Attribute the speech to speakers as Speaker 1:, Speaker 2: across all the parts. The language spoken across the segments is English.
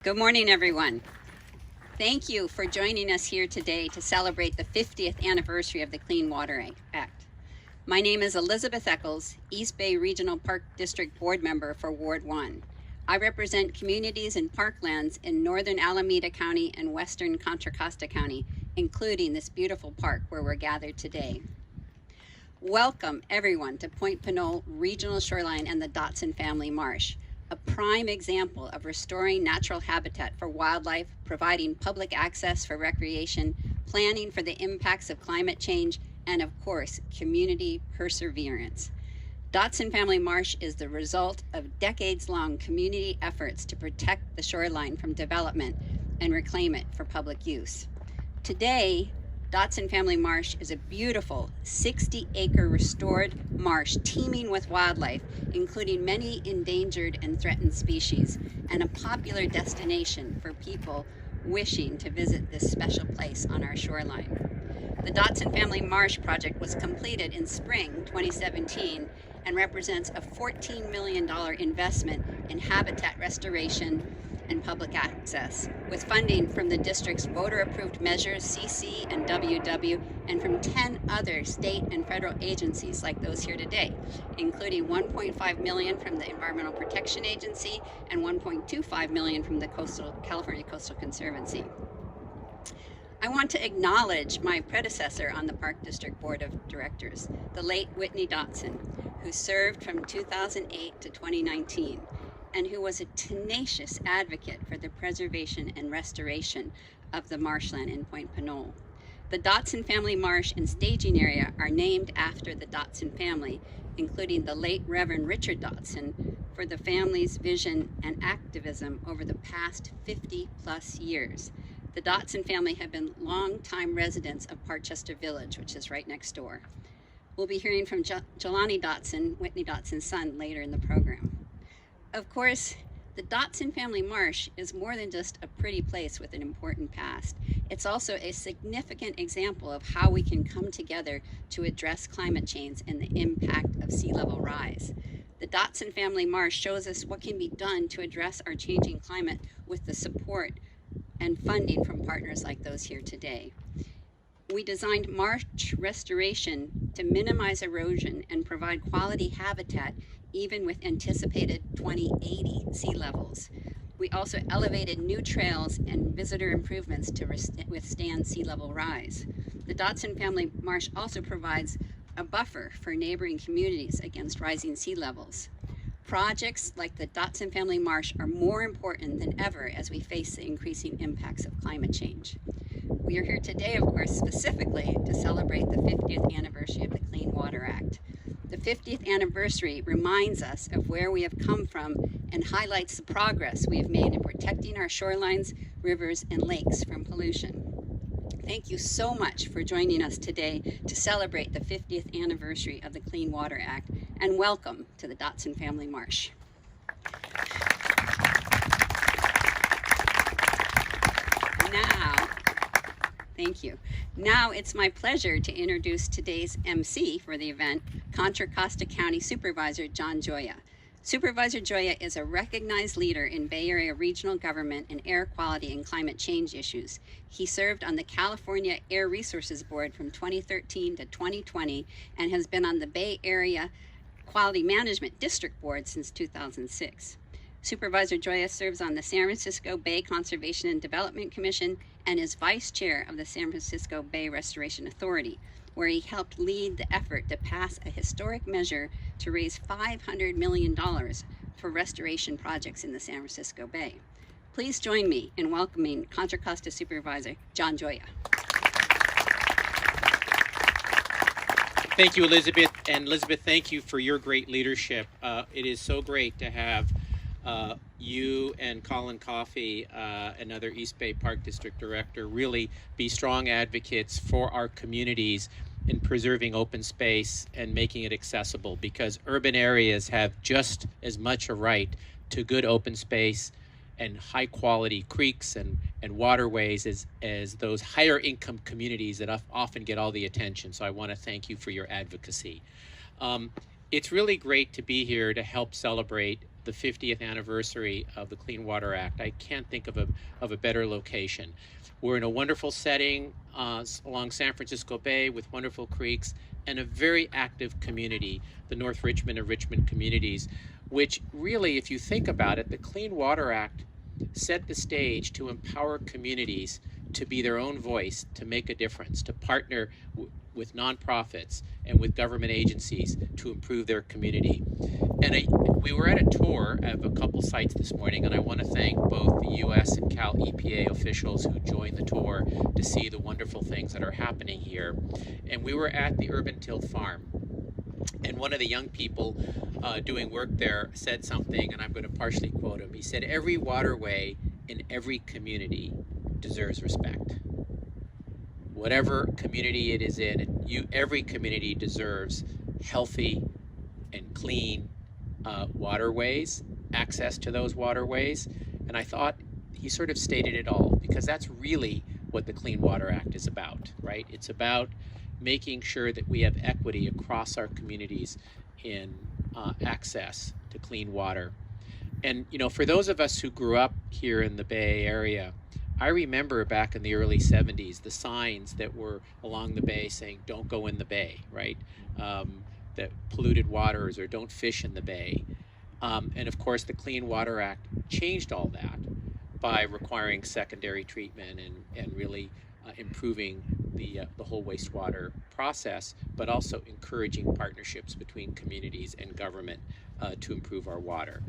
Speaker 1: Good morning, everyone. Thank you for joining us here today to celebrate the 50th anniversary of the Clean Water Act. My name is Elizabeth Eccles, East Bay Regional Park District Board Member for Ward 1. I represent communities and parklands in northern Alameda County and western Contra Costa County, including this beautiful park where we're gathered today. Welcome, everyone, to Point Pinole Regional Shoreline and the Dotson Family Marsh, a prime example of restoring natural habitat for wildlife, providing public access for recreation, planning for the impacts of climate change, and of course, community perseverance. Dotson Family Marsh is the result of decades-long community efforts to protect the shoreline from development and reclaim it for public use. Today, Dotson Family Marsh is a beautiful 60-acre restored marsh teeming with wildlife, including many endangered and threatened species, and a popular destination for people wishing to visit this special place on our shoreline. The Dotson Family Marsh project was completed in spring 2017 and represents a $14 million investment in habitat restoration and public access, with funding from the district's voter-approved measures, CC and WW, and from 10 other state and federal agencies like those here today, including $1.5 million from the Environmental Protection Agency and $1.25 million from the California Coastal Conservancy. I want to acknowledge my predecessor on the Park District Board of Directors, the late Whitney Dotson, who served from 2008 to 2019. And who was a tenacious advocate for the preservation and restoration of the marshland in Point Pinole. The Dotson Family Marsh and staging area are named after the Dotson family, including the late Reverend Richard Dotson, for the family's vision and activism over the past 50-plus years. The Dotson family have been longtime residents of Parkchester Village, which is right next door. We'll be hearing from Jelani Dotson, Whitney Dotson's son, later in the program. Of course, the Dotson Family Marsh is more than just a pretty place with an important past. It's also a significant example of how we can come together to address climate change and the impact of sea level rise. The Dotson Family Marsh shows us what can be done to address our changing climate with the support and funding from partners like those here today. We designed marsh restoration to minimize erosion and provide quality habitat even with anticipated 2080 sea levels. We also elevated new trails and visitor improvements to withstand sea level rise. The Dotson Family Marsh also provides a buffer for neighboring communities against rising sea levels. Projects like the Dotson Family Marsh are more important than ever as we face the increasing impacts of climate change. We are here today, of course, specifically to celebrate the 50th anniversary of the Clean Water Act. The 50th anniversary reminds us of where we have come from and highlights the progress we have made in protecting our shorelines, rivers, and lakes from pollution. Thank you so much for joining us today to celebrate the 50th anniversary of the Clean Water Act, and welcome to the Dotson Family Marsh. Thank you. Now it's my pleasure to introduce today's MC for the event, Contra Costa County Supervisor John Gioia. Supervisor Gioia is a recognized leader in Bay Area regional government and air quality and climate change issues. He served on the California Air Resources Board from 2013 to 2020 and has been on the Bay Area Quality Management District Board since 2006. Supervisor Gioia serves on the San Francisco Bay Conservation and Development Commission and is vice chair of the San Francisco Bay Restoration Authority, where he helped lead the effort to pass a historic measure to raise $500 million for restoration projects in the San Francisco Bay. Please join me in welcoming Contra Costa Supervisor John Gioia.
Speaker 2: Thank you, Elizabeth. And Elizabeth, thank you for your great leadership. It is so great to have you and Colin Coffey, another East Bay Park District Director, really be strong advocates for our communities in preserving open space and making it accessible, because urban areas have just as much a right to good open space and high quality creeks and waterways as those higher income communities that often get all the attention. So I want to thank you for your advocacy. It's really great to be here to help celebrate the 50th anniversary of the Clean Water Act, I can't think of a better location. We're in a wonderful setting along San Francisco Bay with wonderful creeks and a very active community, the North Richmond and Richmond communities, which really, if you think about it, the Clean Water Act set the stage to empower communities to be their own voice, to make a difference, to partner with nonprofits and with government agencies to improve their community. And we were at a tour of a couple sites this morning, and I want to thank both the U.S. and CalEPA officials who joined the tour to see the wonderful things that are happening here. And we were at the Urban Till Farm, and one of the young people doing work there said something, and I'm going to partially quote him. He said, "Every waterway in every community deserves respect. Whatever community it is in, every community deserves healthy and clean waterways, access to those waterways." And I thought he sort of stated it all, because that's really what the Clean Water Act is about, right? It's about making sure that we have equity across our communities in access to clean water. And, you know, for those of us who grew up here in the Bay Area, I remember back in the early 70s, the signs that were along the bay saying, "Don't go in the bay," right? That polluted waters, or "Don't fish in the bay." And of course, the Clean Water Act changed all that by requiring secondary treatment and really improving the whole wastewater process, but also encouraging partnerships between communities and government to improve our water.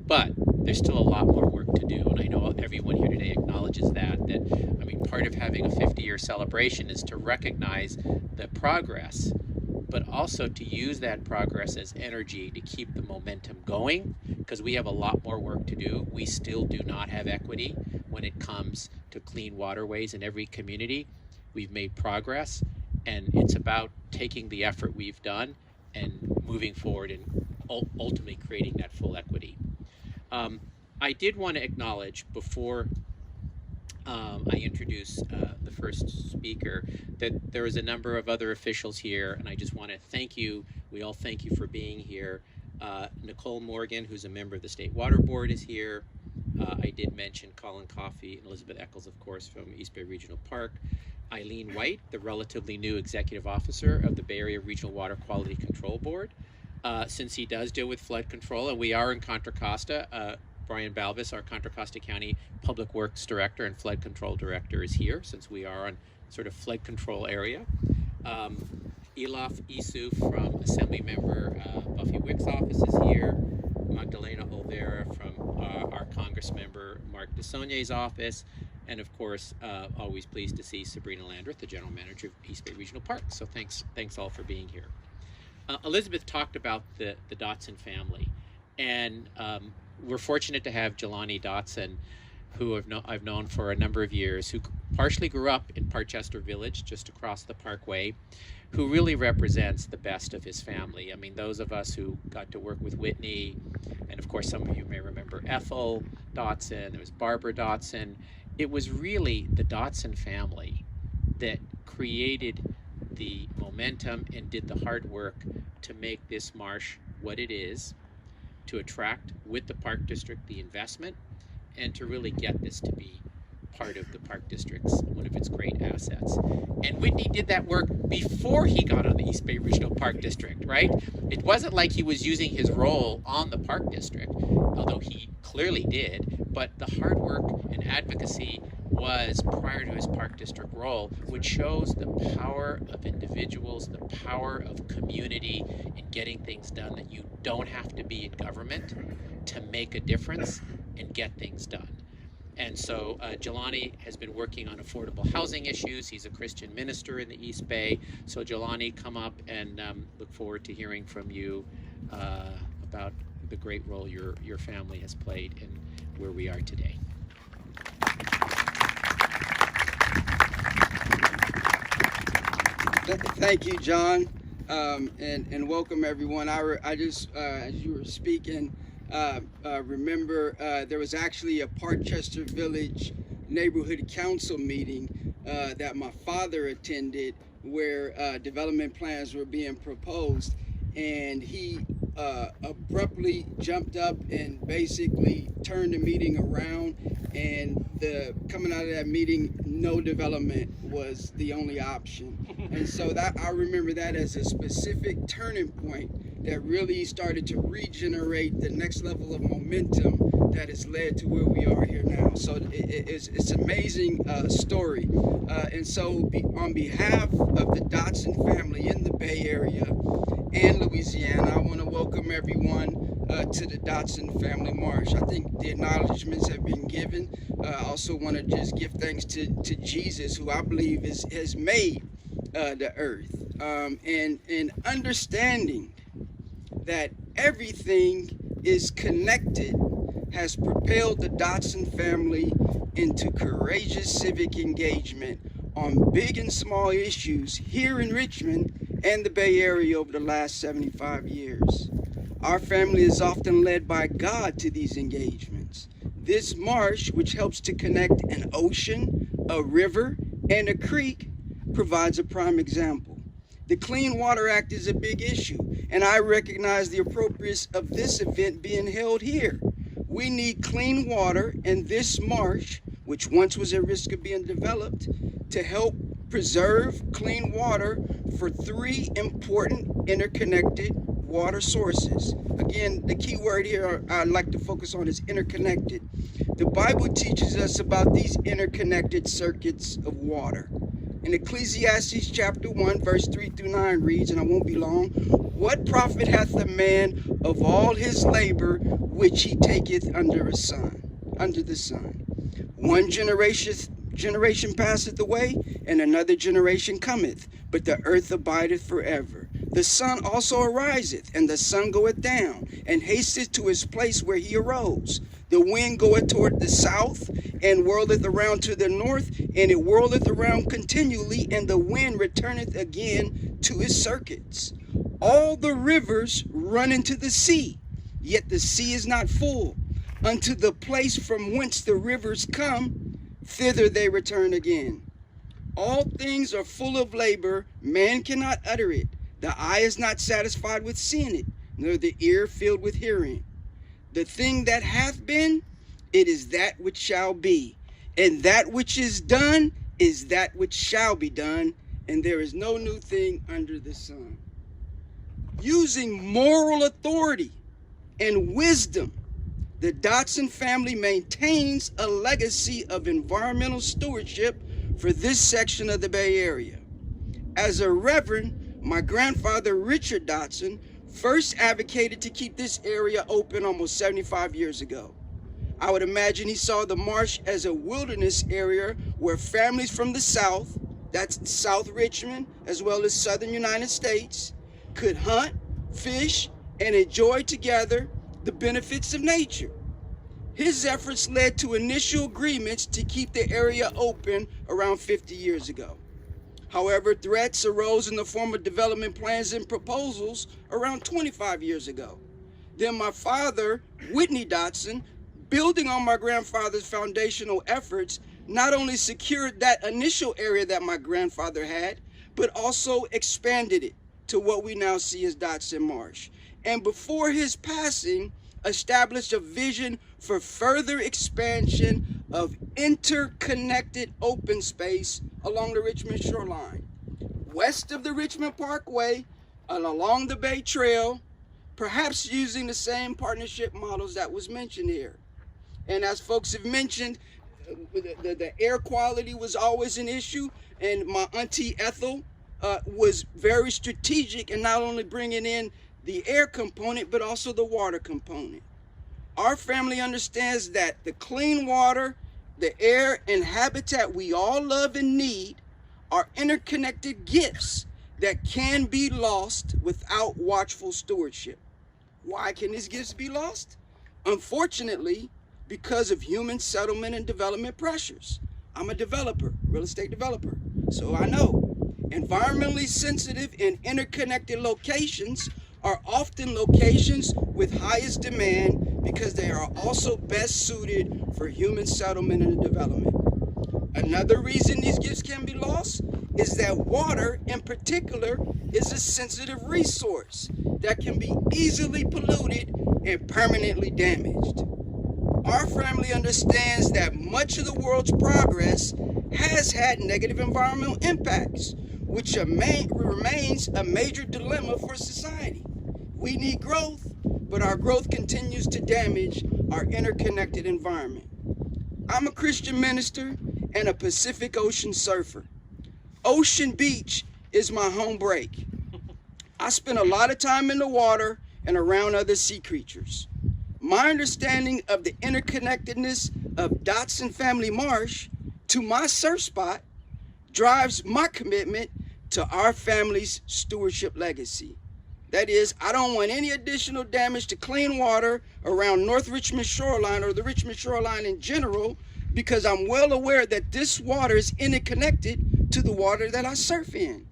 Speaker 2: But there's still a lot more work to do, and I know everyone here today acknowledges that I mean, part of having a 50-year celebration is to recognize the progress, but also to use that progress as energy to keep the momentum going, because we have a lot more work to do. We still do not have equity when it comes to clean waterways in every community. We've made progress, and it's about taking the effort we've done and moving forward and ultimately creating that full equity. I did want to acknowledge, before I introduce the first speaker, that there is a number of other officials here, and I just want to thank you. We all thank you for being here. Nicole Morgan, who's a member of the State Water Board, is here. I did mention Colin Coffey and Elizabeth Eccles, of course, from East Bay Regional Park. Eileen White, the relatively new executive officer of the Bay Area Regional Water Quality Control Board, since he does deal with flood control, and we are in Contra Costa. Brian Balbus, our Contra Costa County Public Works Director and Flood Control Director, is here, since we are on sort of flood control area. Elaf Isu from Assembly Member Buffy Wick's office is here. Magdalena Olvera from our Congress Member Mark DeSaulniers' office. And of course, always pleased to see Sabrina Landreth, the General Manager of East Bay Regional Park. So thanks all for being here. Elizabeth talked about the Dotson family. And we're fortunate to have Jelani Dotson, who I've known for a number of years, who partially grew up in Parkchester Village, just across the Parkway, who really represents the best of his family. I mean, those of us who got to work with Whitney, and of course some of you may remember Ethel Dotson, there was Barbara Dotson. It was really the Dotson family that created the momentum and did the hard work to make this marsh what it is, to attract, with the Park District, the investment, and to really get this to be part of the Park District's, one of its great assets. And Whitney did that work before he got on the East Bay Regional Park District, right? It wasn't like he was using his role on the Park District, although he clearly did, but the hard work and advocacy was prior to his Park District role, which shows the power of individuals, the power of community in getting things done, that you don't have to be in government to make a difference and get things done. And so Jelani has been working on affordable housing issues. He's a Christian minister in the East Bay. So Jelani, come up, and look forward to hearing from you about the great role your family has played in where we are today.
Speaker 3: Thank you, John, and welcome everyone. I just, as you were speaking, remember there was actually a Parkchester Village Neighborhood Council meeting that my father attended, where development plans were being proposed, and he abruptly jumped up and basically turned the meeting around, and coming out of that meeting, no development was the only option. And so that I remember that as a specific turning point that really started to regenerate the next level of momentum that has led to where we are here now. So it's an amazing story. And so on behalf of the Dotson family in the Bay Area and Louisiana, I want to welcome everyone to the Dotson Family Marsh. I think the acknowledgments have been given. I also want to just give thanks to Jesus, who I believe has made the earth. And understanding that everything is connected has propelled the Dotson family into courageous civic engagement on big and small issues here in Richmond and the Bay Area over the last 75 years. Our family is often led by God to these engagements. This marsh, which helps to connect an ocean, a river, and a creek, provides a prime example. The Clean Water Act is a big issue, and I recognize the appropriateness of this event being held here. We need clean water in this marsh, which once was at risk of being developed, to help preserve clean water for 3 important interconnected water sources. Again, the key word here I'd like to focus on is interconnected. The Bible teaches us about these interconnected circuits of water. In Ecclesiastes chapter 1, verse 3 through 9 reads, and I won't be long, "What profit hath a man of all his labor which he taketh under the sun? One generation passeth away, and another generation cometh, but the earth abideth forever. The sun also ariseth, and the sun goeth down, and hasteth to his place where he arose. The wind goeth toward the south, and whirleth around to the north, and it whirleth around continually, and the wind returneth again to his circuits. All the rivers run into the sea, yet the sea is not full. Unto the place from whence the rivers come, thither they return again. All things are full of labor, man cannot utter it. The eye is not satisfied with seeing it, nor the ear filled with hearing. The thing that hath been, it is that which shall be, and that which is done is that which shall be done, and there is no new thing under the sun." Using moral authority and wisdom, the Dotson family maintains a legacy of environmental stewardship for this section of the Bay Area. As a reverend, my grandfather, Richard Dotson, first advocated to keep this area open almost 75 years ago. I would imagine he saw the marsh as a wilderness area where families from the South, that's South Richmond, as well as Southern United States, could hunt, fish, and enjoy together the benefits of nature. His efforts led to initial agreements to keep the area open around 50 years ago. However, threats arose in the form of development plans and proposals around 25 years ago. Then my father, Whitney Dotson, building on my grandfather's foundational efforts, not only secured that initial area that my grandfather had, but also expanded it to what we now see as Dotson Marsh. And before his passing, established a vision for further expansion of interconnected open space along the Richmond shoreline, west of the Richmond Parkway and along the Bay Trail, perhaps using the same partnership models that was mentioned here. And as folks have mentioned, the air quality was always an issue, and my auntie Ethel was very strategic in not only bringing in the air component, but also the water component. Our family understands that the clean water, the air, and habitat we all love and need are interconnected gifts that can be lost without watchful stewardship. Why can these gifts be lost? Unfortunately, because of human settlement and development pressures. I'm a developer, real estate developer, so I know. Environmentally sensitive and interconnected locations are often locations with highest demand because they are also best suited for human settlement and development. Another reason these gifts can be lost is that water in particular is a sensitive resource. that can be easily polluted and permanently damaged. Our family understands that much of the world's progress has had negative environmental impacts, which remains a major dilemma for society. We need growth, but our growth continues to damage our interconnected environment. I'm a Christian minister and a Pacific Ocean surfer. Ocean Beach is my home break. I spend a lot of time in the water and around other sea creatures. My understanding of the interconnectedness of Dotson Family Marsh to my surf spot drives my commitment to our family's stewardship legacy. That is, I don't want any additional damage to clean water around North Richmond shoreline or the Richmond shoreline in general, because I'm well aware that this water is interconnected to the water that I surf in.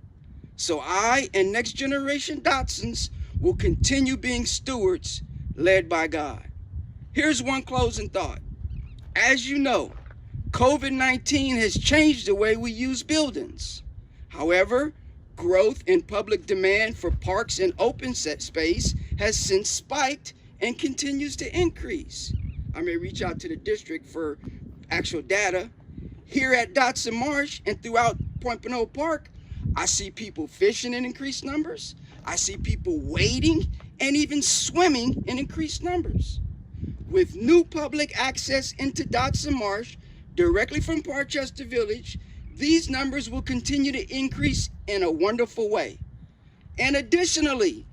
Speaker 3: So I and next generation Dotsons will continue being stewards led by God. Here's one closing thought. As you know, COVID-19 has changed the way we use buildings. However, growth in public demand for parks and open space has since spiked and continues to increase. I may reach out to the district for actual data. Here at Dotson Marsh and throughout Point Pinole Park, I see people fishing in increased numbers. I see people wading and even swimming in increased numbers. With new public access into Dotson Marsh directly from Parkchester Village, these numbers will continue to increase in a wonderful way. And additionally,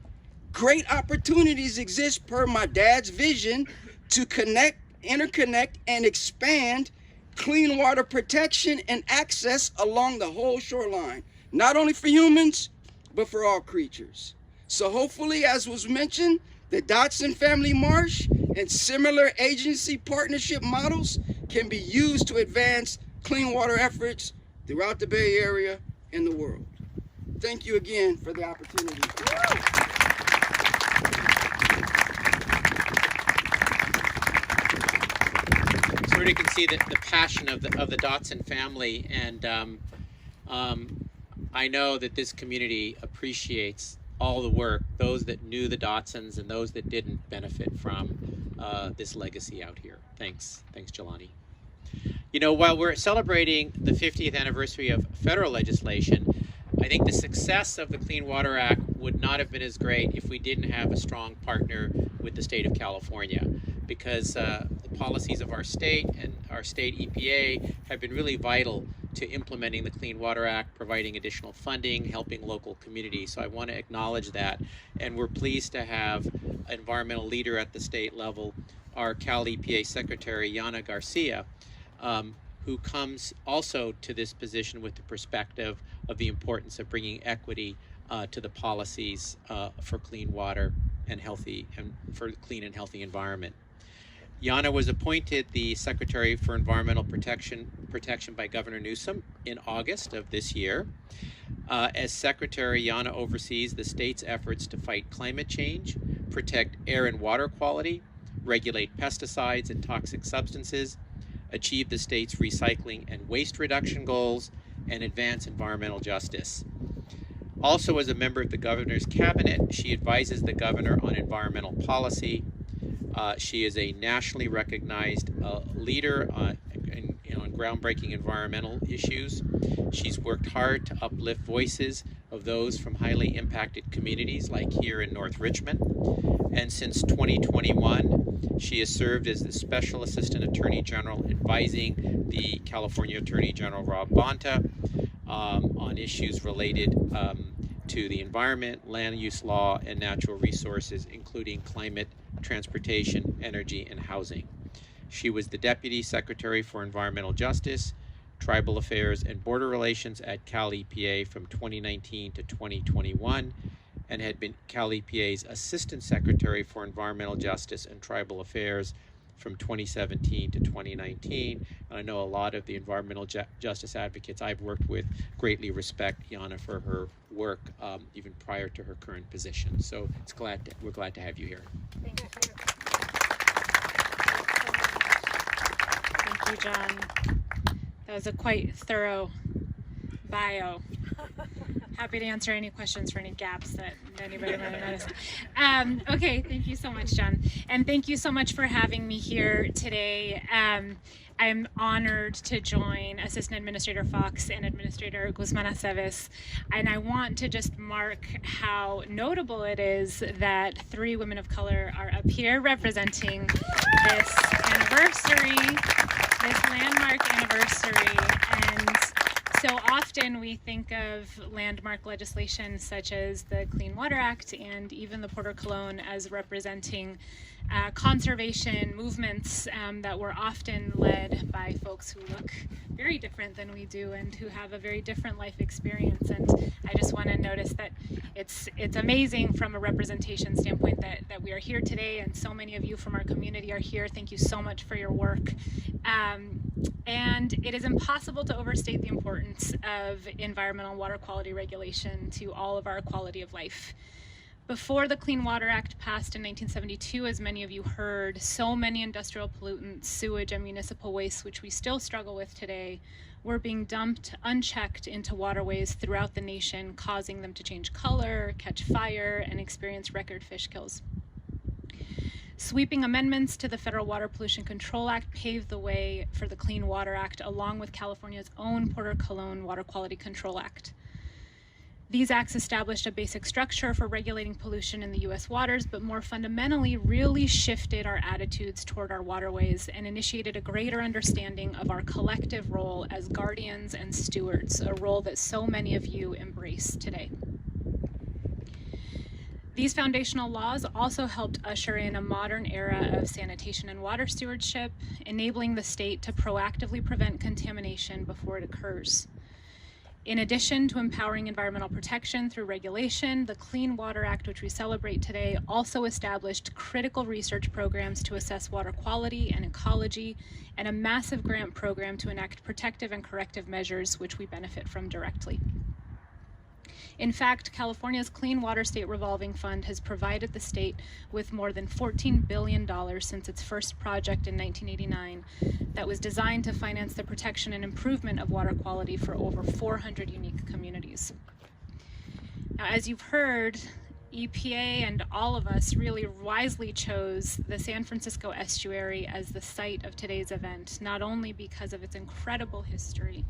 Speaker 3: great opportunities exist per my dad's vision to connect, interconnect, and expand clean water protection and access along the whole shoreline, not only for humans, but for all creatures. So hopefully, as was mentioned, the Dotson Family Marsh and similar agency partnership models can be used to advance clean water efforts throughout the Bay Area and the world. Thank you again for the opportunity.
Speaker 2: So you can see the passion of the Dotson family, and I know that this community appreciates all the work, those that knew the Dotsons and those that didn't benefit from this legacy out here. Thanks, Jelani. You know, while we're celebrating the 50th anniversary of federal legislation, I think the success of the Clean Water Act would not have been as great if we didn't have a strong partner with the state of California, because the policies of our state and our state EPA have been really vital to implementing the Clean Water Act, providing additional funding, helping local communities. So I want to acknowledge that. And we're pleased to have an environmental leader at the state level, our CalEPA Secretary, Yana Garcia, who comes also to this position with the perspective of the importance of bringing equity to the policies for clean water and healthy, and for clean and healthy environment. Yana was appointed the Secretary for Environmental Protection by Governor Newsom in August of this year. As Secretary, Yana oversees the state's efforts to fight climate change, protect air and water quality, regulate pesticides and toxic substances, achieve the state's recycling and waste reduction goals, and advance environmental justice. Also, as a member of the governor's cabinet, she advises the governor on environmental policy. She is a nationally recognized leader on groundbreaking environmental issues. She's worked hard to uplift voices of those from highly impacted communities like here in North Richmond. And since 2021, she has served as the Special Assistant Attorney General advising the California Attorney General Rob Bonta on issues related to the environment, land use law, and natural resources, including climate, transportation, energy, and housing. She was the Deputy Secretary for Environmental Justice, Tribal Affairs, and Border Relations at CalEPA from 2019 to 2021, and had been CalEPA's Assistant Secretary for Environmental Justice and Tribal Affairs from 2017 to 2019. And I know a lot of the environmental justice advocates I've worked with greatly respect Yana for her work even prior to her current position. So we're glad to have you here.
Speaker 4: Thank you. Thank you, John. That was a quite thorough bio. Happy to answer any questions for any gaps that anybody might have noticed. Okay, thank you so much, John. And thank you so much for having me here today. I'm honored to join Assistant Administrator Fox and Administrator Guzman Aceves. And I want to just mark how notable it is that 3 women of color are up here representing this anniversary, this landmark anniversary. And so often we think of landmark legislation such as the Clean Water Act and even the Porter Cologne as representing conservation movements that were often led by folks who look very different than we do and who have a very different life experience. And I just want to notice that it's amazing from a representation standpoint that we are here today, and so many of you from our community are here. Thank you so much for your work. And it is impossible to overstate the importance of environmental water quality regulation to all of our quality of life. Before the Clean Water Act passed in 1972, as many of you heard, so many industrial pollutants, sewage, and municipal waste, which we still struggle with today, were being dumped unchecked into waterways throughout the nation, causing them to change color, catch fire, and experience record fish kills. Sweeping amendments to the Federal Water Pollution Control Act paved the way for the Clean Water Act, along with California's own Porter Cologne Water Quality Control Act. These acts established a basic structure for regulating pollution in the U.S. waters, but more fundamentally really shifted our attitudes toward our waterways and initiated a greater understanding of our collective role as guardians and stewards, a role that so many of you embrace today. These foundational laws also helped usher in a modern era of sanitation and water stewardship, enabling the state to proactively prevent contamination before it occurs. In addition to empowering environmental protection through regulation, the Clean Water Act, which we celebrate today, also established critical research programs to assess water quality and ecology, and a massive grant program to enact protective and corrective measures, which we benefit from directly. In fact, California's Clean Water State Revolving Fund has provided the state with more than $14 billion since its first project in 1989 that was designed to finance the protection and improvement of water quality for over 400 unique communities. Now, as you've heard, EPA and all of us really wisely chose the San Francisco Estuary as the site of today's event, not only because of its incredible history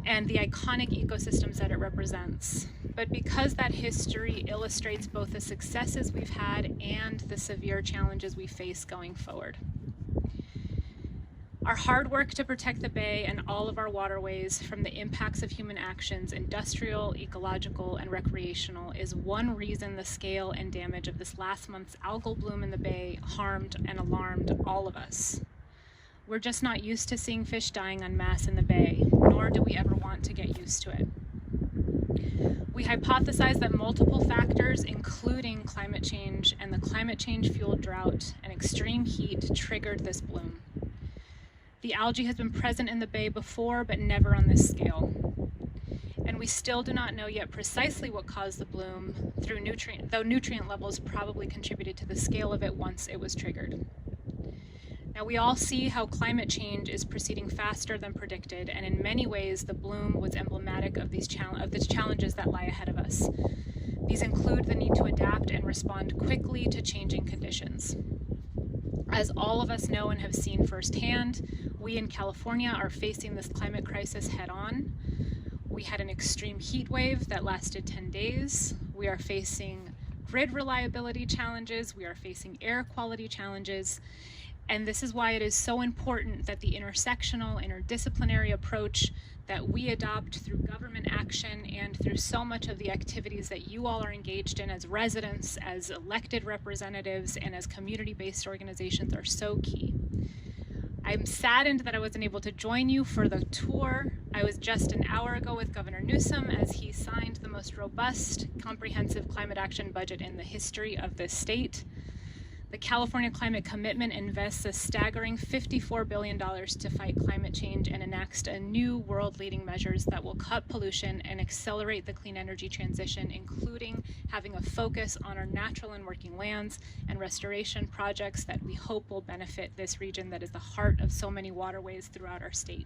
Speaker 4: and the iconic ecosystems that it represents, but because that history illustrates both the successes we've had and the severe challenges we face going forward. Our hard work to protect the bay and all of our waterways from the impacts of human actions, industrial, ecological, and recreational, is one reason the scale and damage of this last month's algal bloom in the bay harmed and alarmed all of us. We're just not used to seeing fish dying en masse in the bay, nor do we ever want to get used to it. We hypothesize that multiple factors, including climate change and the climate change-fueled drought and extreme heat, triggered this bloom. The algae has been present in the bay before, but never on this scale. And we still do not know yet precisely what caused the bloom, though nutrient levels probably contributed to the scale of it once it was triggered. Now, we all see how climate change is proceeding faster than predicted, and in many ways the bloom was emblematic of these challenges that lie ahead of us. These include the need to adapt and respond quickly to changing conditions. As all of us know and have seen firsthand, we in California are facing this climate crisis head-on. We had an extreme heat wave that lasted 10 days. We are facing grid reliability challenges. We are facing air quality challenges. And this is why it is so important that the intersectional, interdisciplinary approach that we adopt through government action and through so much of the activities that you all are engaged in as residents, as elected representatives, and as community-based organizations are so key. I'm saddened that I wasn't able to join you for the tour. I was just an hour ago with Governor Newsom as he signed the most robust, comprehensive climate action budget in the history of this state. The California Climate Commitment invests a staggering $54 billion to fight climate change and enacts a new world-leading measures that will cut pollution and accelerate the clean energy transition, including having a focus on our natural and working lands and restoration projects that we hope will benefit this region that is the heart of so many waterways throughout our state.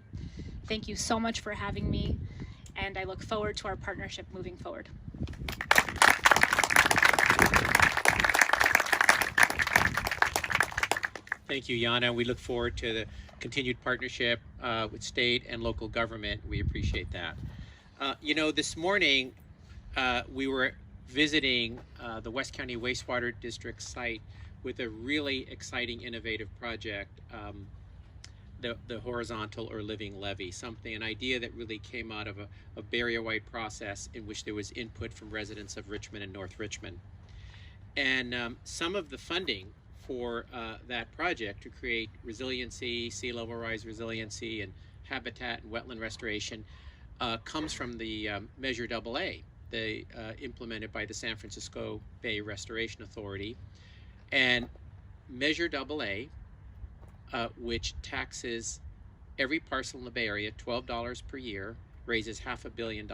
Speaker 4: Thank you so much for having me, and I look forward to our partnership moving forward.
Speaker 2: Thank you, Yana. We look forward to the continued partnership with state and local government. We appreciate that. You know, this morning we were visiting the West County Wastewater District site with a really exciting, innovative project, the horizontal or living levee, an idea that really came out of a barrier-wide process in which there was input from residents of Richmond and North Richmond. And some of the funding for that project to create resiliency, sea level rise resiliency, and habitat and wetland restoration comes from the Measure AA, implemented by the San Francisco Bay Restoration Authority. And Measure AA, which taxes every parcel in the Bay Area $12 per year, raises $500 million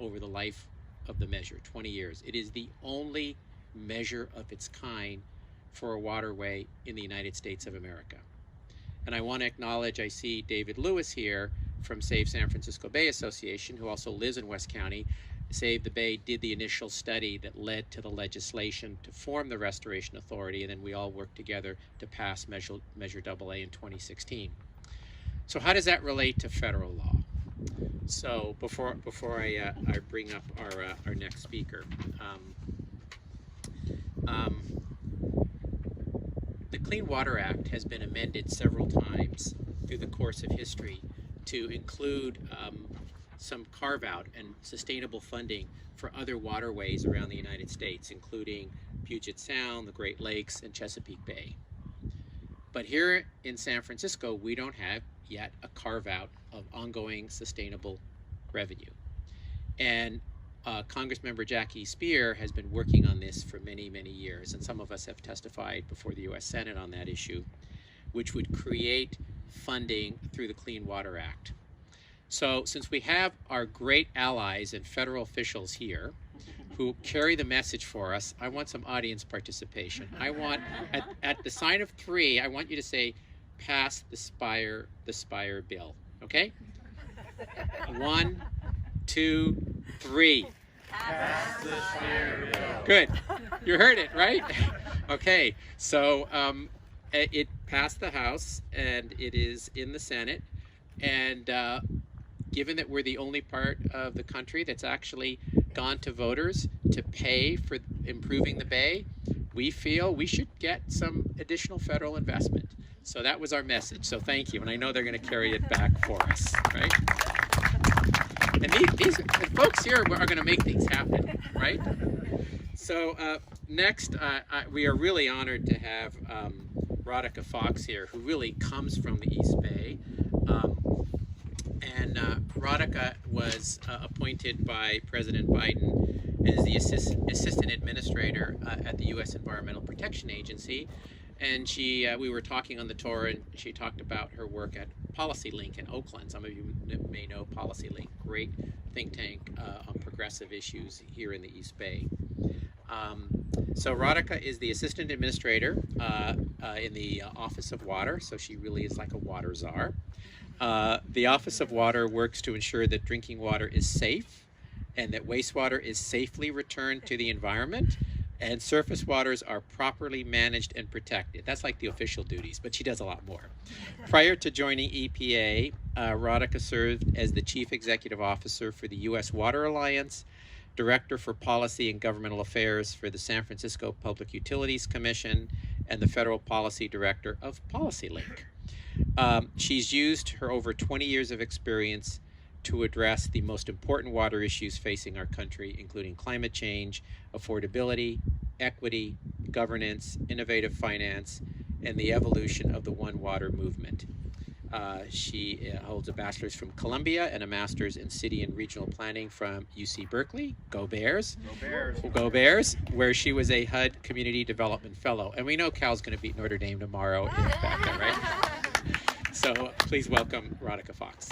Speaker 2: over the life of the measure, 20 years. It is the only measure of its kind for a waterway in the United States of America. And I want to acknowledge, I see David Lewis here from Save San Francisco Bay Association, who also lives in West County. Save the Bay did the initial study that led to the legislation to form the Restoration Authority, and then we all worked together to pass Measure AA in 2016. So how does that relate to federal law? So before I bring up our next speaker, the Clean Water Act has been amended several times through the course of history to include some carve-out and sustainable funding for other waterways around the United States, including Puget Sound, the Great Lakes, and Chesapeake Bay. But here in San Francisco, we don't have yet a carve-out of ongoing sustainable revenue. And Congressmember Jackie Speer has been working on this for many, many years, and some of us have testified before the U.S. Senate on that issue, which would create funding through the Clean Water Act. So since we have our great allies and federal officials here who carry the message for us, I want some audience participation. I want, at the sign of 3, I want you to say, pass the Spire bill, okay? 1, 2, 3.
Speaker 5: Pass the Spire bill.
Speaker 2: Good. You heard it, right? Okay, so it passed the House and it is in the Senate, and given that we're the only part of the country that's actually gone to voters to pay for improving the Bay, we feel we should get some additional federal investment. So that was our message. So thank you. And I know they're going to carry it back for us, right? And these folks here are going to make things happen, right? So next, we are really honored to have Radhika Fox here, who really comes from the East Bay. And Radhika was appointed by President Biden as the assistant administrator at the U.S. Environmental Protection Agency. And we were talking on the tour, and she talked about her work at PolicyLink in Oakland. Some of you may know PolicyLink, great think tank on progressive issues here in the East Bay. So Radhika is the assistant administrator in the Office of Water, so she really is like a water czar. The Office of Water works to ensure that drinking water is safe and that wastewater is safely returned to the environment, and surface waters are properly managed and protected. That's like the official duties, but she does a lot more. Prior to joining EPA, Radhika served as the Chief Executive Officer for the U.S. Water Alliance, Director for Policy and Governmental Affairs for the San Francisco Public Utilities Commission, and the Federal Policy Director of PolicyLink. She's used her over 20 years of experience to address the most important water issues facing our country, including climate change, affordability, equity, governance, innovative finance, and the evolution of the One Water movement. She holds a bachelor's from Columbia and a master's in city and regional planning from UC Berkeley. Go Bears!
Speaker 5: Go Bears!
Speaker 2: Go Bears! Where she was a HUD Community Development Fellow. And we know Cal's going to beat Notre Dame tomorrow in FACA, right? So please welcome Radhika Fox.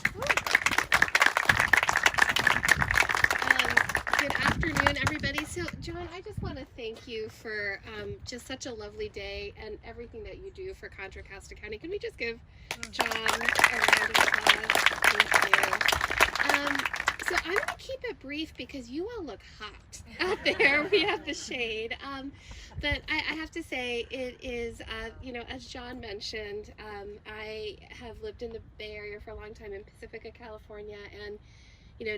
Speaker 6: Good afternoon, everybody. So, John, I just want to thank you for just such a lovely day and everything that you do for Contra Costa County. Can we just give John a round of applause? Thank you. So I'm going to keep it brief because you all look hot out there. We have the shade. But I have to say, it is, as John mentioned, I have lived in the Bay Area for a long time in Pacifica, California, and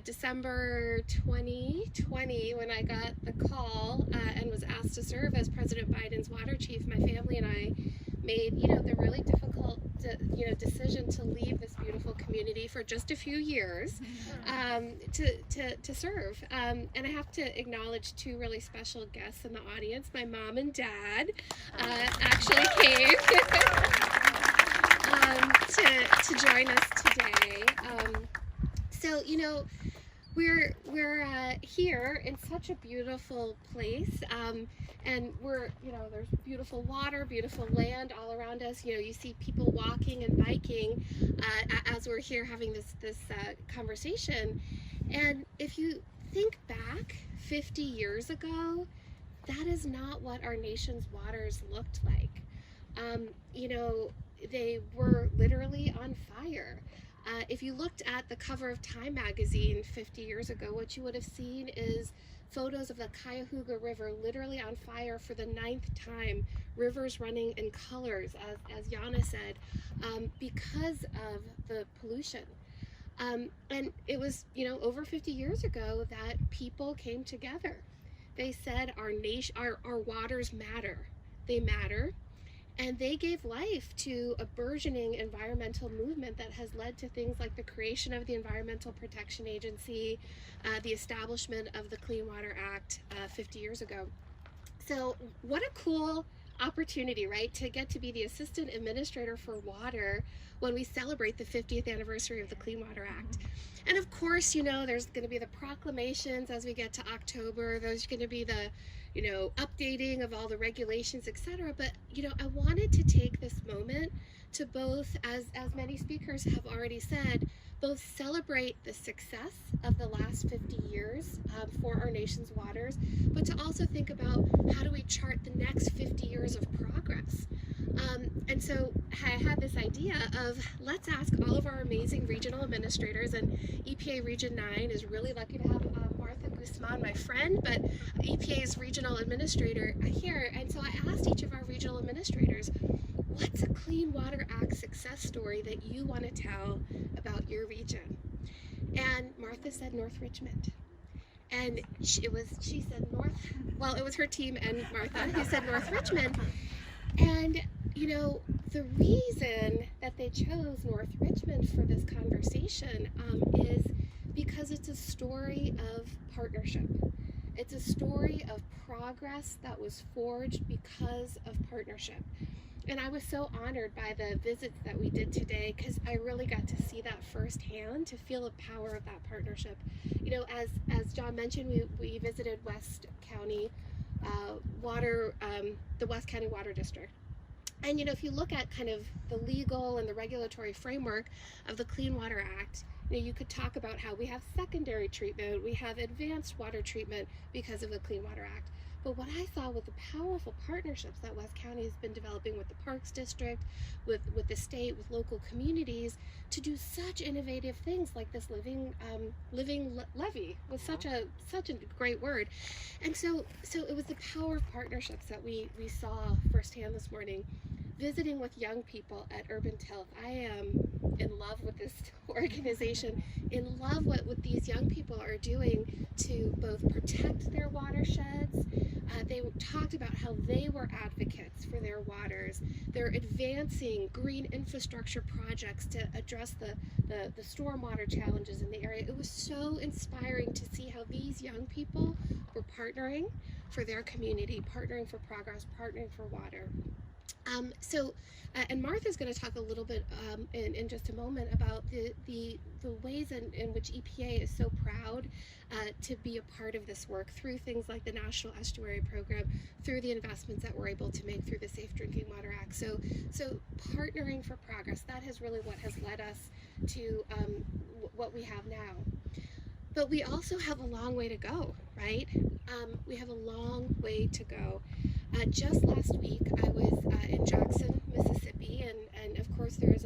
Speaker 6: December 2020, when I got the call and was asked to serve as President Biden's water chief, my family and I made, the really difficult, decision to leave this beautiful community for just a few years to serve. And I have to acknowledge two really special guests in the audience. My mom and dad actually came to join us today. So, we're here in such a beautiful place, and we're, there's beautiful water, beautiful land all around us. You see people walking and biking as we're here having this conversation. And if you think back 50 years ago, that is not what our nation's waters looked like. They were literally on fire. If you looked at the cover of Time magazine 50 years ago, what you would have seen is photos of the Cuyahoga River literally on fire for the 9th time, rivers running in colors, as Yana said, because of the pollution. And it was, over 50 years ago that people came together. They said our waters matter. They matter. And they gave life to a burgeoning environmental movement that has led to things like the creation of the Environmental Protection Agency, the establishment of the Clean Water Act 50 years ago. So what a cool opportunity, right, to get to be the Assistant Administrator for Water when we celebrate the 50th anniversary of the Clean Water Act. And of course, there's going to be the proclamations as we get to October. There's going to be the updating of all the regulations, etc. But, I wanted to take this moment to both, as many speakers have already said, both celebrate the success of the last 50 years for our nation's waters, but to also think about how do we chart the next 50 years of progress. And so I had this idea of let's ask all of our amazing regional administrators, and EPA Region 9 is really lucky to have Martha Guzman, my friend, but EPA's regional administrator here. And so I asked each of our regional administrators, what's a Clean Water Act success story that you want to tell about your region? And Martha said North Richmond. And it was her team and Martha who said North Richmond. And, the reason that they chose North Richmond for this conversation is because it's a story of partnership. It's a story of progress that was forged because of partnership. And I was so honored by the visits that we did today because I really got to see that firsthand, to feel the power of that partnership. As John mentioned, we visited West County the West County Water District. And if you look at kind of the legal and the regulatory framework of the Clean Water Act, you could talk about how we have secondary treatment, we have advanced water treatment because of the Clean Water Act. But what I saw with the powerful partnerships that West County has been developing with the Parks District, with the state, with local communities, to do such innovative things like this living levee was such a great word. And so it was the power of partnerships that we saw firsthand this morning. Visiting with young people at Urban Tilth, I am in love with this organization, in love with what these young people are doing to both protect their watersheds. They talked about how they were advocates for their waters. They're advancing green infrastructure projects to address the stormwater challenges in the area. It was so inspiring to see how these young people were partnering for their community, partnering for progress, partnering for water. And Martha's going to talk a little bit in just a moment about the ways in which EPA is so proud to be a part of this work through things like the National Estuary Program, through the investments that we're able to make through the Safe Drinking Water Act. So partnering for progress, that is really what has led us to what we have now. But we also have a long way to go, right? We have a long way to go. Just last week, I was in Jackson, Mississippi, and of course there's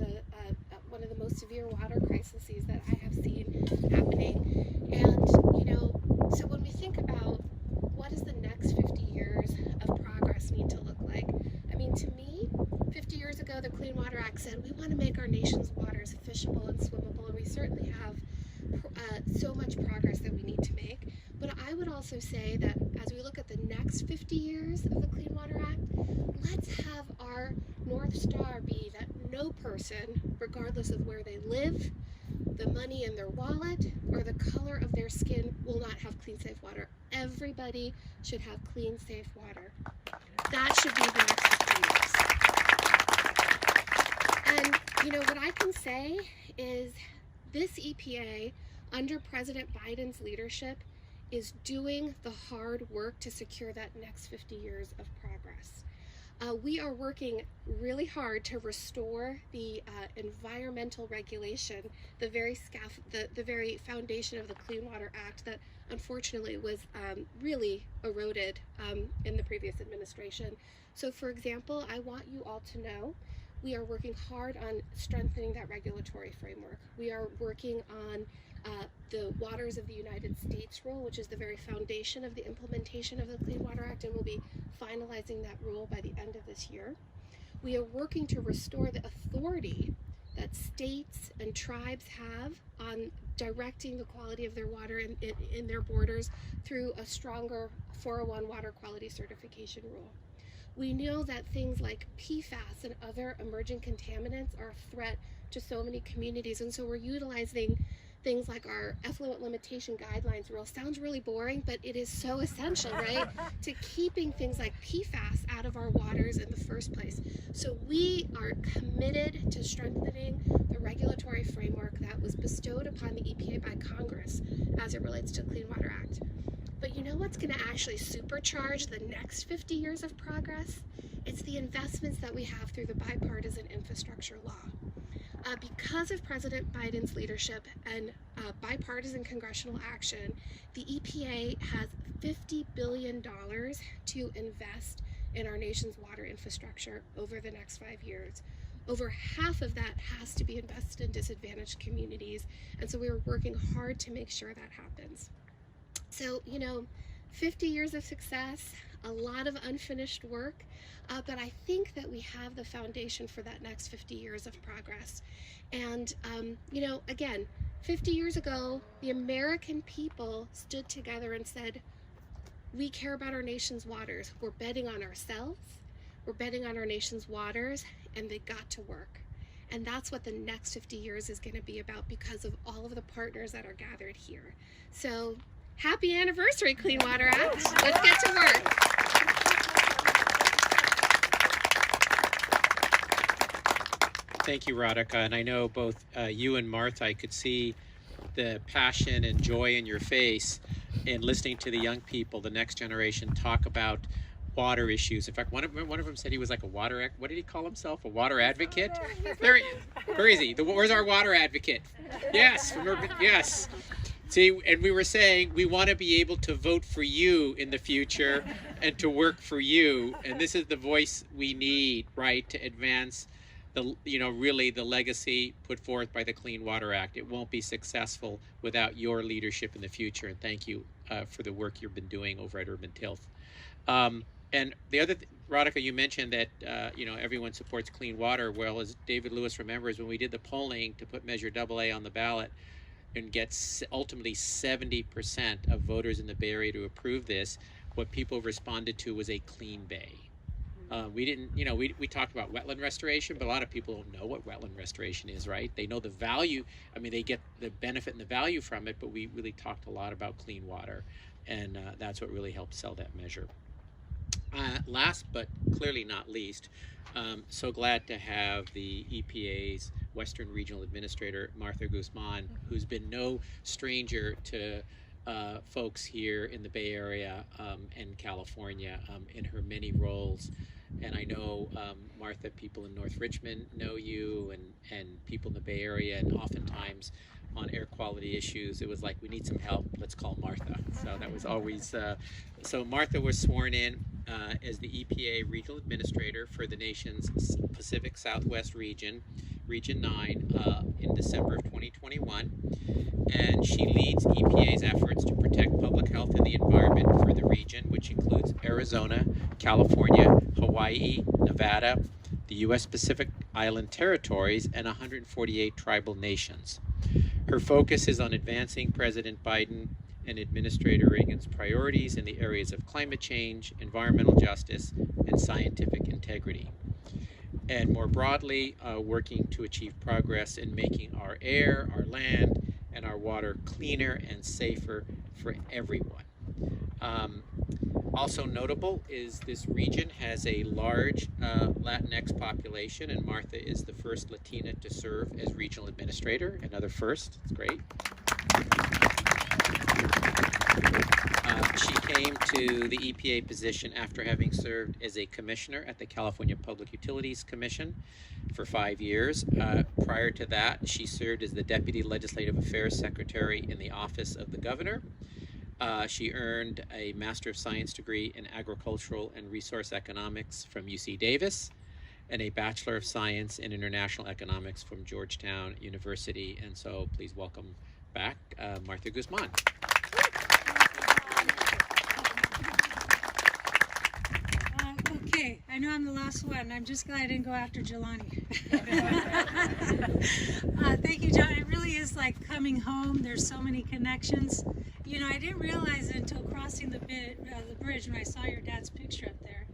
Speaker 6: one of the most severe water crises that I have seen happening. And, so when we think about what does the next 50 years of progress need to look like, I mean, to me, 50 years ago, the Clean Water Act said we want to make our nation's waters fishable and swimmable, and we certainly have so much progress that we need to make. But I would also say that as we look at the next 50 years of the Clean Water Act, let's have our North Star be that no person, regardless of where they live, the money in their wallet, or the color of their skin, will not have clean, safe water. Everybody should have clean, safe water. That should be the next 50 years. And, what I can say is this EPA, under President Biden's leadership, is doing the hard work to secure that next 50 years of progress. We are working really hard to restore the environmental regulation, the very foundation of the Clean Water Act that unfortunately was really eroded in the previous administration. So for example, I want you all to know we are working hard on strengthening that regulatory framework. We are working on the Waters of the United States rule, which is the very foundation of the implementation of the Clean Water Act, and we'll be finalizing that rule by the end of this year. We are working to restore the authority that states and tribes have on directing the quality of their water in their borders through a stronger 401 water quality certification rule. We know that things like PFAS and other emerging contaminants are a threat to so many communities, and so we're utilizing things like our effluent limitation guidelines rule. Sounds really boring, but it is so essential, right? To keeping things like PFAS out of our waters in the first place. So we are committed to strengthening the regulatory framework that was bestowed upon the EPA by Congress as it relates to the Clean Water Act. But you know what's going to actually supercharge the next 50 years of progress? It's the investments that we have through the bipartisan infrastructure law. Because of President Biden's leadership and bipartisan congressional action, the EPA has $50 billion to invest in our nation's water infrastructure over the next 5 years. Over half of that has to be invested in disadvantaged communities, and so we are working hard to make sure that happens. So, 50 years of success, a lot of unfinished work, but I think that we have the foundation for that next 50 years of progress. And, again, 50 years ago, the American people stood together and said, we care about our nation's waters. We're betting on ourselves. We're betting on our nation's waters, and they got to work. And that's what the next 50 years is going to be about because of all of the partners that are gathered here. So, happy anniversary, Clean Water Act. Let's get to work.
Speaker 2: Thank you, Radhika. And I know both you and Martha, I could see the passion and joy in your face in listening to the young people, the next generation, talk about water issues. In fact, one of them said he was like a water, what did he call himself? A water advocate? Where is he? Where's our water advocate? Yes, yes. See, and we were saying we want to be able to vote for you in the future and to work for you. And this is the voice we need, right, to advance really the legacy put forth by the Clean Water Act. It won't be successful without your leadership in the future. And thank you for the work you've been doing over at Urban Tilth. And the other, Radhika, you mentioned that, everyone supports clean water. Well, as David Lewis remembers, when we did the polling to put Measure AA on the ballot and get ultimately 70% of voters in the Bay Area to approve this, what people responded to was a clean bay. We didn't, we talked about wetland restoration, but a lot of people don't know what wetland restoration is, right? They know the value. I mean, they get the benefit and the value from it, but we really talked a lot about clean water, and that's what really helped sell that measure. Last but clearly not least, so glad to have the EPA's Western Regional Administrator, Martha Guzman, who's been no stranger to folks here in the Bay Area and California in her many roles. And I know, Martha, people in North Richmond know you, and people in the Bay Area, and oftentimes on air quality issues, it was like, we need some help, let's call Martha. So that was always, so Martha was sworn in as the EPA Regional Administrator for the nation's Pacific Southwest region, Region 9, in December of 2021. And she leads EPA's efforts to protect public health and the environment for the region, which includes Arizona, California, Hawaii, Nevada, the U.S. Pacific Island territories, and 148 tribal nations. Her focus is on advancing President Biden and Administrator Reagan's priorities in the areas of climate change, environmental justice, and scientific integrity. And more broadly, working to achieve progress in making our air, our land, and our water cleaner and safer for everyone. Also notable is this region has a large Latinx population, and Martha is the first Latina to serve as regional administrator. Another first, it's great. She came to the EPA position after having served as a commissioner at the California Public Utilities Commission for 5 years. Prior to that, she served as the Deputy Legislative Affairs Secretary in the Office of the Governor. She earned a Master of Science degree in Agricultural and Resource Economics from UC Davis, and a Bachelor of Science in International Economics from Georgetown University. And so please welcome back Martha Guzman.
Speaker 7: Okay, I know I'm the last one. I'm just glad I didn't go after Jelani. Thank you, John. It really is like coming home. There's so many connections. You know, I didn't realize it until crossing the bridge when I saw your dad's picture up there,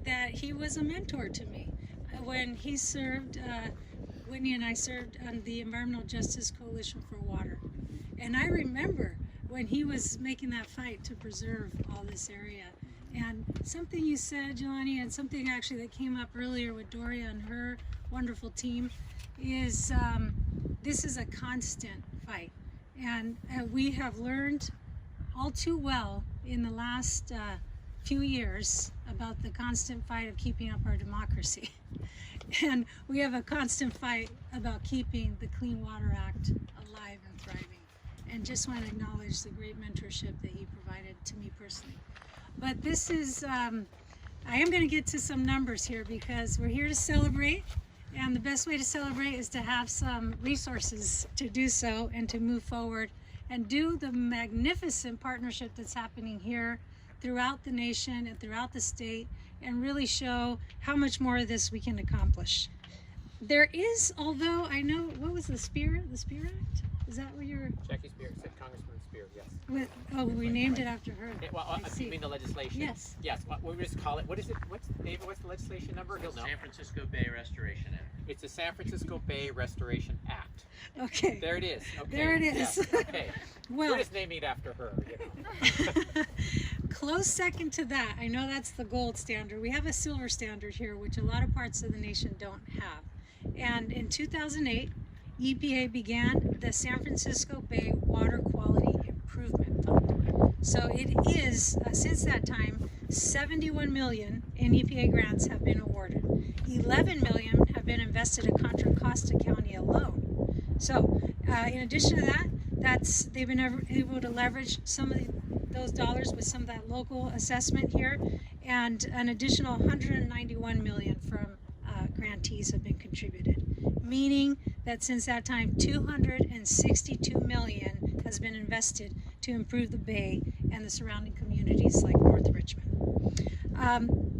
Speaker 7: that he was a mentor to me. When he served, Whitney and I served on the Environmental Justice Coalition for Water. And I remember when he was making that fight to preserve all this area. And something you said, Jelani, and something actually that came up earlier with Doria and her wonderful team is this is a constant fight. And we have learned all too well in the last few years about the constant fight of keeping up our democracy. And we have a constant fight about keeping the Clean Water Act alive and thriving. And just want to acknowledge the great mentorship that he provided to me personally. But this is, I am going to get to some numbers here because we're here to celebrate. And the best way to celebrate is to have some resources to do so and to move forward and do the magnificent partnership that's happening here throughout the nation and throughout the state, and really show how much more of this we can accomplish. There is, although I know, what was the Spear Act? Is that what you're?
Speaker 2: Jackie Spear, said Congressman Spear, yes.
Speaker 7: We named it after her.
Speaker 2: You mean the legislation?
Speaker 7: Yes.
Speaker 2: Yes, we'll just call it, what is it, David, what's the legislation number? He'll know.
Speaker 5: San Francisco Bay Restoration Act.
Speaker 2: It's the San Francisco Bay Restoration Act.
Speaker 7: Okay.
Speaker 2: There it is. Okay.
Speaker 7: There it is.
Speaker 2: Yes. Okay.
Speaker 7: Well,
Speaker 2: we're just naming it after her, you know.
Speaker 7: Close second to that, I know that's the gold standard. We have a silver standard here, which a lot of parts of the nation don't have. And in 2008, EPA began the San Francisco Bay Water Quality Improvement Fund. So it is, since that time, 71 million in EPA grants have been awarded. 11 million have been invested in Contra Costa County alone. So in addition to that, they've been able to leverage some of those dollars with some of that local assessment here, and an additional 191 million from grantees have been contributed, meaning that since that time 262 million has been invested to improve the bay and the surrounding communities like North Richmond.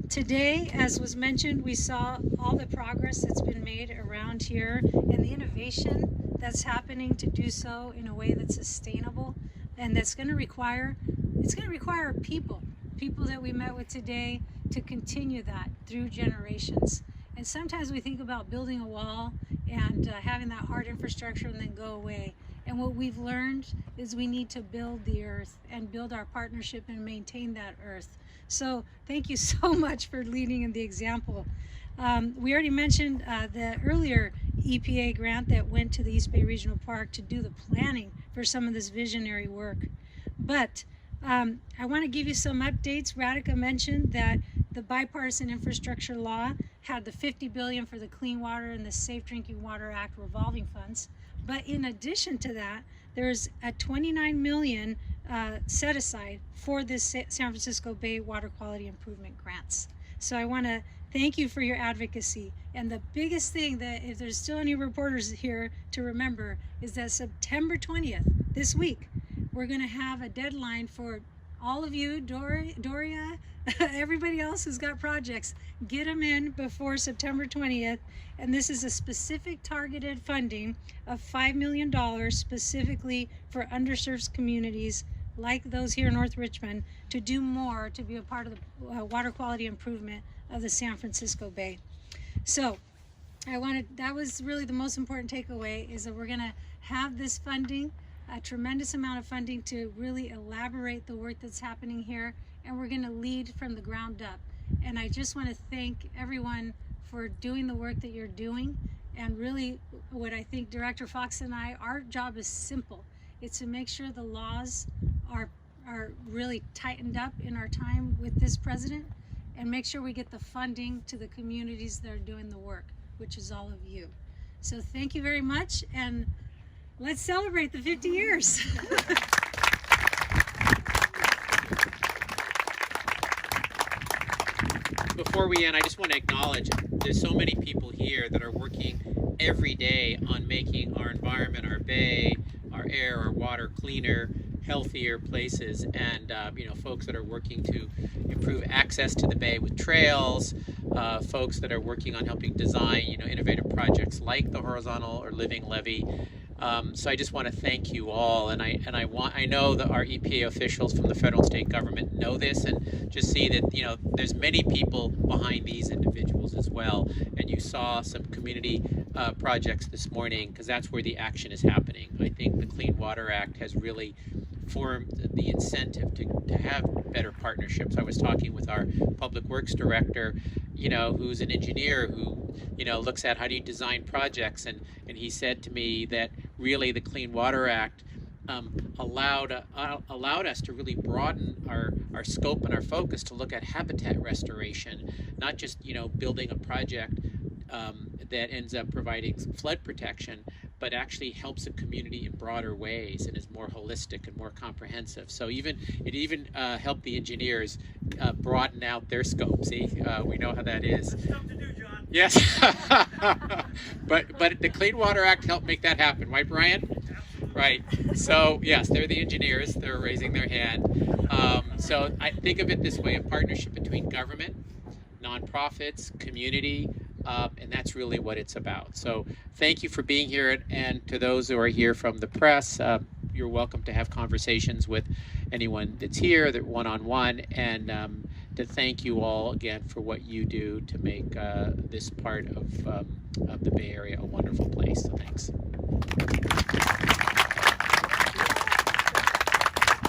Speaker 7: Today, as was mentioned, we saw all the progress that's been made around here and the innovation that's happening to do so in a way that's sustainable, and that's going to require people that we met with today to continue that through generations. And sometimes we think about building a wall and having that hard infrastructure and then go away. And And what we've learned is we need to build the earth and build our partnership and maintain that earth. So thank you so much for leading in the example. We already mentioned the earlier EPA grant that went to the East Bay Regional Park to do the planning for some of this visionary work. But I want to give you some updates. Radhika mentioned that the bipartisan infrastructure law had the $50 billion for the Clean Water and the Safe Drinking Water Act revolving funds. But in addition to that, there's a $29 million set aside for this San Francisco Bay water quality improvement grants. So I want to thank you for your advocacy. And the biggest thing that, if there's still any reporters here to remember, is that September 20th, this week, we're going to have a deadline for all of you, Doria, everybody else who's got projects. Get them in before September 20th. And this is a specific targeted funding of $5 million specifically for underserved communities like those here in North Richmond to do more to be a part of the water quality improvement of the San Francisco Bay. So that was really the most important takeaway, is that we're going to have this funding, a tremendous amount of funding to really elaborate the work that's happening here, and we're going to lead from the ground up. And I just want to thank everyone for doing the work that you're doing. And really, what I think Director Fox and I, our job is simple. It's to make sure the laws are really tightened up in our time with this president, and make sure we get the funding to the communities that are doing the work, which is all of you. So thank you very much, and let's celebrate the 50 years.
Speaker 2: Before we end, I just want to acknowledge there's so many people here that are working every day on making our environment, our bay, our air, our water cleaner, healthier places, and folks that are working to improve access to the bay with trails, folks that are working on helping design innovative projects like the horizontal or living levee. So I just want to thank you all, and I know that our EPA officials from the federal and state government know this, and just see that there's many people behind these individuals as well. And you saw some community projects this morning, because that's where the action is happening. I think the Clean Water Act has really formed the incentive to have better partnerships. I was talking with our public works director, who's an engineer who looks at how do you design projects, and he said to me that really the Clean Water Act allowed us to really broaden our scope and our focus to look at habitat restoration, not just building a project that ends up providing flood protection, but actually helps a community in broader ways and is more holistic and more comprehensive. So it even helped the engineers broaden out their scope. See, we know how that is.
Speaker 8: That's tough to do, John.
Speaker 2: Yes, but the Clean Water Act helped make that happen, right, Brian?
Speaker 8: Absolutely.
Speaker 2: Right. So yes, they're the engineers. They're raising their hand. So I think of it this way: a partnership between government, nonprofits, community. And that's really what it's about. So thank you for being here, and to those who are here from the press, you're welcome to have conversations with anyone that's here, that one-on-one, and to thank you all again for what you do to make this part of the Bay Area a wonderful place. So thanks.